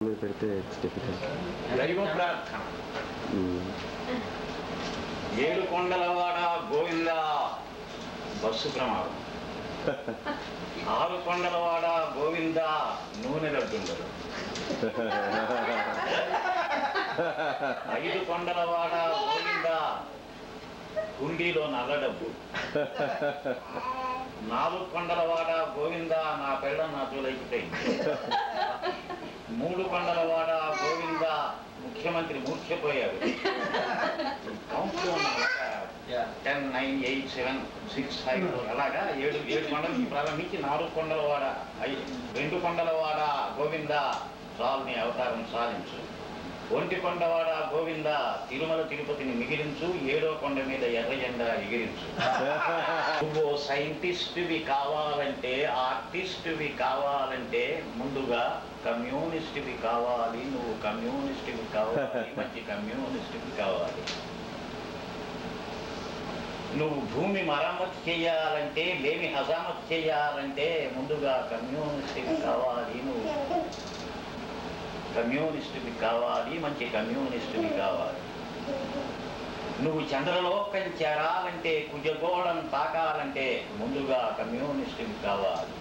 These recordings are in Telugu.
పెడితే దైవ ప్రార్థన. ఏడు కొండలవాడ గోవింద బస్సు ప్రమాదం. ఆరు కొండలవాడ గోవింద నూనె లడ్డుండదు. ఐదు కొండలవాడ గోవింద కుండీలో నల్ల డబ్బు. నాలుగు కొండలవాడ గోవింద నా పెళ్ళ నా జోలైపోయింది. మూడు కొండలవాడ గోవింద ముఖ్యమంత్రి మూర్ఛపోయారు. 10, 9, 8, 7, 6, 5 అలాగా ఏడు కొండలు ప్రారంభించి 4 కొండలవాడ 2 కొండలవాడ గోవింద చాలు నీ అవతారం సాధించు. 1 కొండవాడ గోవింద తిరుమల తిరుపతిని మిగిలించు. 7వ కొండ మీద ఎర్ర జెండా ఎగిరించు. నువ్వు సైంటిస్ట్వి కావాలంటే, ఆర్టిస్ట్వి కావాలంటే ముందుగా కమ్యూనిస్ట్వి కావాలి. నువ్వు కమ్యూనిస్ట్వి కావాలి, మంచి కమ్యూనిస్ట్వి కావాలి. నువ్వు భూమి మరమ్మతు చేయాలంటే, లేమి హజామత్ చేయాలంటే ముందుగా కమ్యూనిస్ట్వి కావాలి. నువ్వు కమ్యూనిస్ట్వి కావాలి, మంచి కమ్యూనిస్ట్వి కావాలి. నువ్వు చంద్రలోకం చేరాలంటే, కుజగోళం తాకాలంటే ముందుగా కమ్యూనిస్ట్వి కావాలి.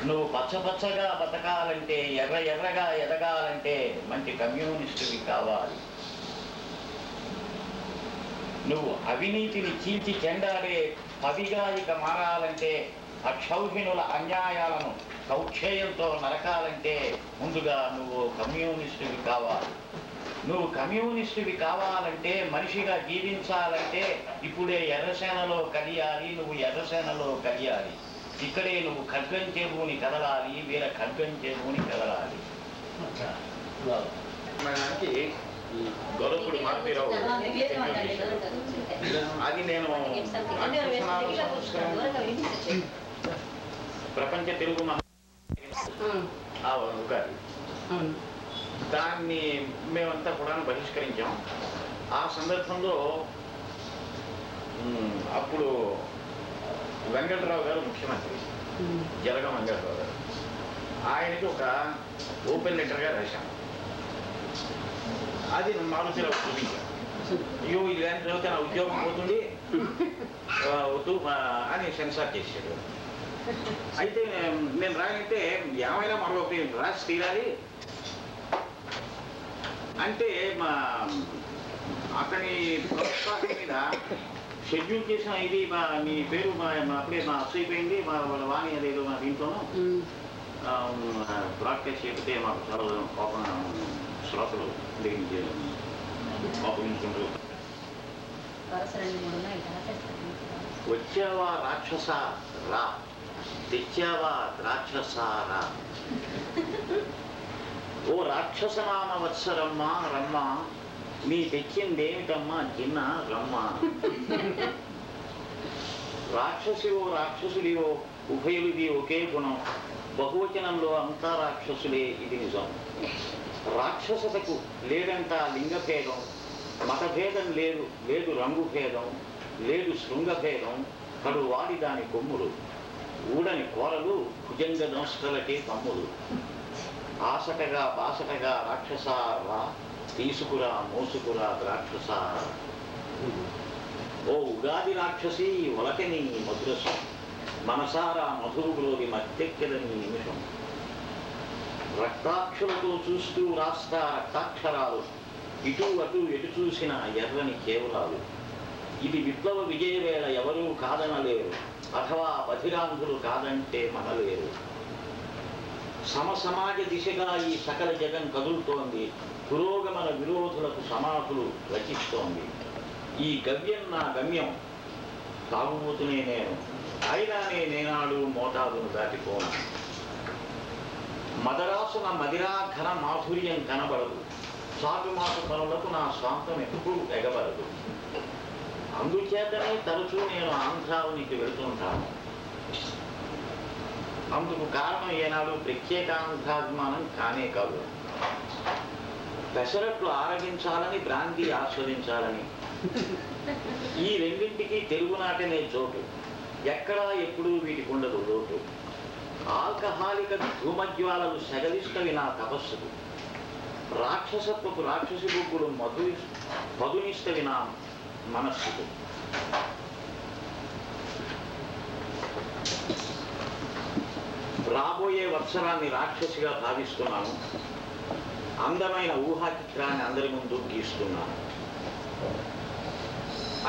నువ్వు పచ్చపచ్చగా బతకాలంటే, ఎర్రగా ఎదగాలంటే మంచి కమ్యూనిస్ట్వి కావాలి. నువ్వు అవినీతిని చీల్చి చెండాడే పవిగాయిక మారాలంటే, అక్షౌహిణుల అన్యాయాలను సౌక్షేయంతో నరకాలంటే ముందుగా నువ్వు కమ్యూనిస్టువి కావాలి. నువ్వు కమ్యూనిస్టువి కావాలంటే, మనిషిగా జీవించాలంటే ఇప్పుడే ఎర్రసేనలో కలియాలి. నువ్వు ఎర్రసేనలో కలియాలి. ఇక్కడే నువ్వు ఖడ్గం చేబూని కదలాలి, వీర ఖడ్గం చేబూని కదలాలి. గొరపుడు మార్పిరావు అది నేను ప్రపంచ తెలుగు ఉగాది దాన్ని మేమంతా కూడా బహిష్కరించాం. ఆ సందర్భంలో అప్పుడు వెంకటరావు గారు ముఖ్యమంత్రి, జలగం వెంకటరావు గారు, ఆయనకి ఒక ఓపెన్ లెటర్గా రాశాను. అది మారుతిలో చూపించాను. అయ్యో ఇది కానీ చదివితే నా ఉద్యోగం పోతుంది వద్దు అని సెన్సార్ చేశాడు. అయితే నేను రాయంటే ఏమైనా మరొక రాసి తీరాలి అంటే మా అతని ప్రోత్సాహం మీద షెడ్యూల్ చేసిన ఇది మీ పేరు అప్పుడే అప్స్ అయిపోయింది వాళ్ళ వాణి అదేదో మా దీంట్లోనూ బ్రాడ్కాస్ట్ చేపితే మాకు చాలా కోపం శ్రోతలు కోపగించుకుంటారు. వచ్చావా రాక్షస రా, తెచ్చావా రాక్షస రా. ఓ రాక్షసనామ వత్సరమ్మ రమ్మ, నీ తెచ్చిందేమిటమ్మా చిన్న రమ్మ. రాక్షసివో రాక్షసుడివో ఉభయుడిది ఒకే గుణం, బహువచనంలో అంతా రాక్షసులే ఇది నిజం. రాక్షసతకు లేదంట లింగభేదం, మతభేదం లేదు రంగు భేదం, లేదు శృంగభేదం, కడు వాడి దాని కొమ్ములు, ఊడని కోరలు భుజంగ దోస్తలకే కమ్ములు. ఆసటగా బాసటగా రాక్షసారా, తీసుకురా మోసుకురా రాక్షసారా. ఓ ఉగాది రాక్షసి ఒలకని మధురసం, మనసారా మధురుగులోని మత్తెక్కెదని నిమిషం. రక్తాక్షులతో చూస్తూ రాస్తా రక్తాక్షరాలు, ఇటు అటు ఎటు చూసిన ఎర్రని కేవలాలు. ఇది విప్లవ విజయవేళ ఎవరూ కాదనలేరు, అథవా బధిరాంధులు కాదంటే మనలేరు. సమసమాజ దిశగా ఈ సకల జగన్ కదులుతోంది, పురోగమన విరోధులకు సమాధులు రచిస్తోంది. ఈ గవ్యం నా గమ్యం, తాగుబోతునే నేను, అయినానే నేనాడు మోతాదును దాటిపోను. మదరాసున మదిరాఘన మాధుర్యం కనబడదు, సాగుమాసు పనులకు నా స్వాంతం ఎప్పుడు ఎగబడదు. అందుచేతనే తరచూ నేను ఆంధ్రావనికి వెళుతుంటాను. అందుకు కారణం ఏనాడు ప్రత్యేకాంధ్రాభిమానం కానే కాదు. పెసరట్లు ఆరగించాలని, బ్రాంతి ఆస్వాదించాలని. ఈ రెండింటికి తెలుగునాటనే చోటు, ఎక్కడా ఎప్పుడూ వీటికి ఉండదు లోటు. ఆల్కహాలిక ధూమజ్వాలలు సగలిస్తవి నా తపస్సుకు. రాక్షసత్వపు రాక్షసి బొగ్గులు మధునిస్తవి నా మనస్సుకు. రాబోయే వత్సరాన్ని రాక్షసిగా భావిస్తున్నాను. అందమైన ఊహా చిత్రాన్ని అందరి ముందు గీస్తున్నాను.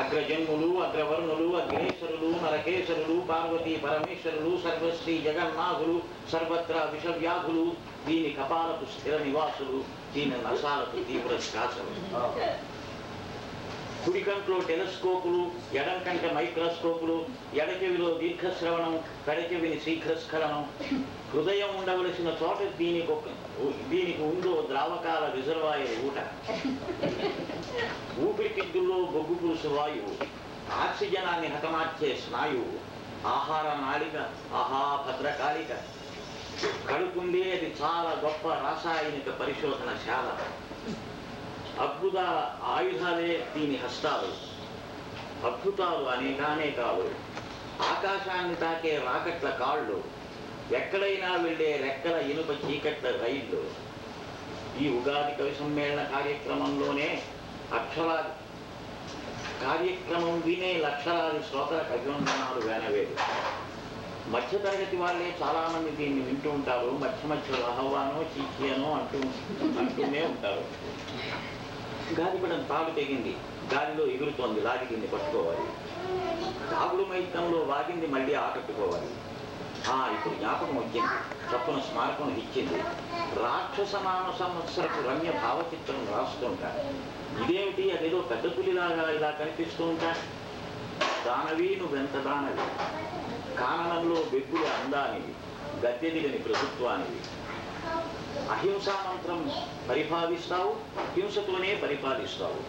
అగ్రజన్ములు, అగ్రవర్ణులు, అగ్రేశ్వరులు, నరకేశ్వరులు, పార్వతీ పరమేశ్వరులు, సర్వశ్రీ జగన్నాథులు, సర్వత్రా విషవ్యాధులు, దీని కపాలకు స్థిర నివాసులు, దీని నశాలకు తీవ్ర శ్వాసలు. కుడి కంట్లో టెలిస్కోపులు, ఎడం కంట మైక్రోస్కోపులు, ఎడచెవిలో దీర్ఘశ్రవణం, కడచెవిని శీఘ్రస్ఖలనం. హృదయం ఉండవలసిన చోట దీనికి ఉందో ద్రావకాల రిజర్వాయర్ ఊట. ఊపిరితిత్తుల్లో బొగ్గు పులుసు వాయువు, ఆక్సిజనాన్ని హతమార్చే స్నాయువు. ఆహార నాళిక ఆహా భద్రకాళిక. కడుపుండే అది చాలా గొప్ప రాసాయనిక పరిశోధన శాల. అద్భుత ఆయుధాలే దీని హస్తాలు. అద్భుతాలు అనేకానేకాలు. ఆకాశాన్ని తాకే రాకెట్ల కాళ్ళు, ఎక్కడైనా వెళ్ళే రెక్కల ఇనుప చీకట్ల రైళ్ళు. ఈ ఉగాది కవి సమ్మేళన కార్యక్రమంలోనే కార్యక్రమం వినే లక్షలాది శ్రోతల కవివందనాలు వేనవేరు. మధ్యతరగతి వాళ్ళే చాలామంది దీన్ని వింటూ ఉంటారు. మధ్య మధ్యలో అహవానో చీచియనో అంటూనే ఉంటారు. గాలిపడం తాడు తెగింది, గాలిలో ఎగురుతోంది, లాగి దీన్ని పట్టుకోవాలి. తాగుడు మైత్యంలో వాగింది, మళ్ళీ ఆకట్టుకోవాలి. ఇప్పుడు జ్ఞాపకం వచ్చింది, తప్పున స్మారకం ఇచ్చింది. రాక్షసనామ సంవత్సరపు రమ్య భావచిత్రం రాస్తుంటా. ఇదేమిటి, అదేదో పెద్ద పులిలాగా ఇలా కనిపిస్తూ ఉంటా. దానవి నువ్వెంత దానవి, కాననంలో బెగ్గుల అందానివి, గద్దెదిగని ప్రభుత్వానివి. అహింసా మంత్రం పరిపాలిస్తావు, హింసతోనే పరిపాలిస్తావు.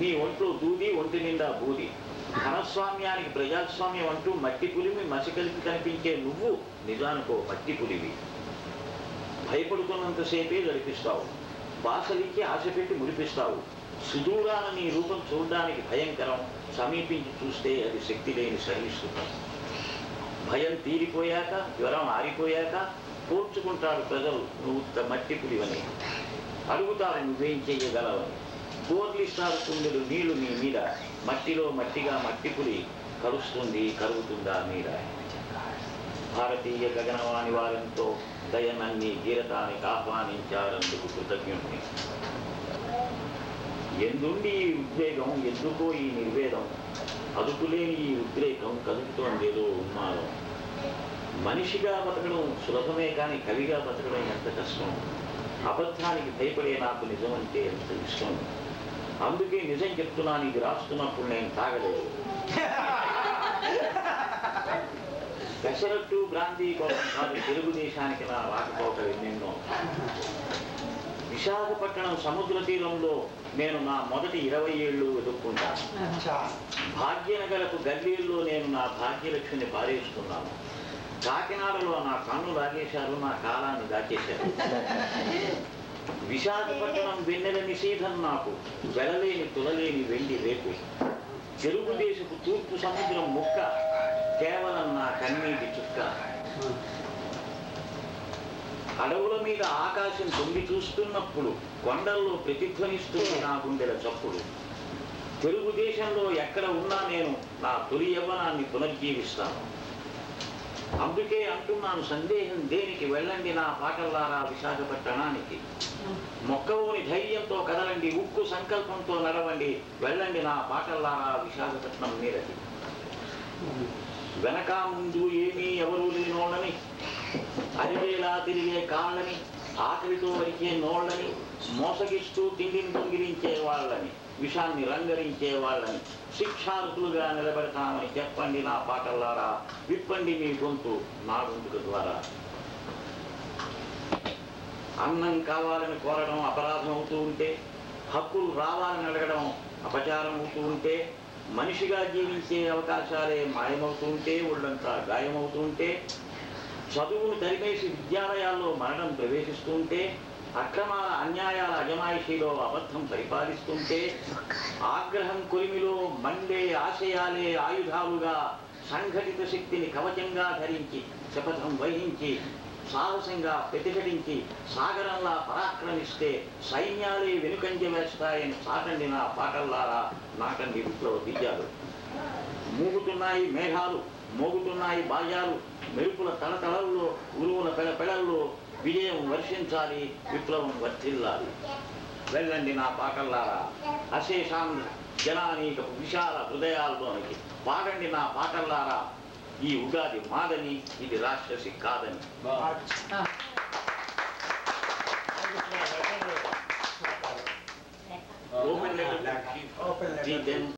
నీ ఒంట్లో దూది, ఒంటి నిండా బూది. ధనస్వామ్యానికి ప్రజాస్వామ్యం అంటూ మట్టి పులిమి మసికలిపి కనిపించే నువ్వు నిజానికో మట్టి పులివి. భయపడుతున్నంతసేపే గడిపిస్తావు, బాసలిచ్చి ఆశపెట్టి మురిపిస్తావు. సుదూరాన నీ రూపం చూడడానికి భయంకరం, సమీపించి చూస్తే అది శక్తి లేని సర్వీస్తుంది. భయం తీరిపోయాక, జ్వరం ఆరిపోయాక పోల్చుకుంటారు ప్రజలు నువ్వు మట్టి పులివని. అడుగుతారు నువ్వేం చెయ్యగలవని. కోర్లిస్తారు కుండెలు నీళ్లు నీ మీద. మట్టిలో మట్టిగా మట్టి పులి కలుస్తుంది, కరుగుతుందా మీద. భారతీయ గగనవాణి వారంతో దయనన్ని గీరతానికి ఆహ్వానించారందుకు కృతజ్ఞుడిని. ఎందుండి ఈ ఉద్వేగం, ఎందుకో ఈ నిర్వేదం, అదుపులేని ఈ ఉద్రేకం కదుపుతోందేదో ఉన్మాదం. మనిషిగా బతకడం సులభమే కానీ కవిగా బతకడం ఎంత కష్టం. అబద్ధానికి భయపడే నాకు నిజం అంటే ఎంత ఇష్టం. అందుకే నిజం చెప్తున్నాను, ఇది రాస్తున్నప్పుడు నేను తాగలేదు. పెసరట్టు భ్రాంతి కోసం కాదు తెలుగుదేశానికి నా రాకపోక ఎన్నెన్నో. విశాఖపట్నం సముద్ర తీరంలో నేను నా మొదటి 20 ఏళ్ళు వెతుక్కుంటాను. భాగ్యనగరపు గల్లీల్లో నేను నా భాగ్యలక్ష్మిని పారేస్తున్నాను. కాకినాడలో నా కన్ను లాగేశారు, నా కాలాన్ని దాచేశారు. విశాఖపట్నం వెన్నెల నిషేధం నాకు, వెలలేని తులలేని వెండి రేపు. తెలుగుదేశపు తూర్పు సముద్రం ముక్క, కేవలం నా కన్నీటి చుక్క. అడవుల మీద ఆకాశం తొంగి చూస్తున్నప్పుడు కొండల్లో ప్రతిధ్వనిస్తుంది నా గుండెల చప్పుడు. తెలుగుదేశంలో ఎక్కడ ఉన్నా నేను నా తొలి యవ్వనాన్ని పునర్జీవిస్తాను. అందుకే అంటున్నాను, సందేహం దేనికి, వెళ్ళండి నా పాటల్లారా విశాఖపట్టణానికి. మొక్కవోని ధైర్యంతో కదలండి, ఉక్కు సంకల్పంతో నడవండి, వెళ్ళండి నా పాటల్లారా విశాఖపట్నం మీదకి. వెనక ముందు ఏమీ ఎవరూ లేనోళ్ళని, అరివేలా తిరిగే కాళ్ళని, ఆకలితో వరికే నోళ్ళని, మోసగిస్తూ తిండిని దొంగిలించే వాళ్ళని, విషాన్ని రంగరించే వాళ్ళని శిక్షార్హులుగా నిలబెడతామని చెప్పండి నా పాటల్లారా. విప్పండి మీ గొంతు నా గొంతుకు ద్వారా. అన్నం కావాలని కోరడం అపరాధం అవుతూ ఉంటే, హక్కులు రావాలని అడగడం అపచారం అవుతూ ఉంటే, మనిషిగా జీవించే అవకాశాలే మాయమవుతూ ఉంటే, ఒళ్ళంతా గాయమవుతూ ఉంటే, చదువును తరిమేసి విద్యాలయాల్లో మరణం ప్రవేశిస్తూ ఉంటే, అక్రమాల అన్యాయాల అజమాయిషీలో అబద్ధం పరిపాలిస్తుంటే, ఆగ్రహం కొలిమిలో మండే ఆశయాలే ఆయుధాలుగా సంఘటిత శక్తిని కవచంగా ధరించి శపథం వహించి సాహసంగా ప్రతిఘటించి సాగరంలా పరాక్రమిస్తే సైన్యాలే వెనుకంజ వేస్తాయని చాటండి నా పాటల్లారా, నాటండి విప్లవ బీజాలు. మూగుతున్నాయి మేఘాలు, మోగుతున్నాయి బాజాలు, మెరుపుల తలతలల్లో ఉరువుల పెళపెళల్లో విజయం వర్షించాలి, విప్లవం వర్ధిల్లాలి. వెళ్ళండి నా పాటల్లారా అశేషాంధ్ర జనానీక విశాల హృదయాల్లోనికి, పాడండి నా పాటల్లారా ఈ ఉగాది మాదని, ఇది రాక్షసి కాదని. Open letter.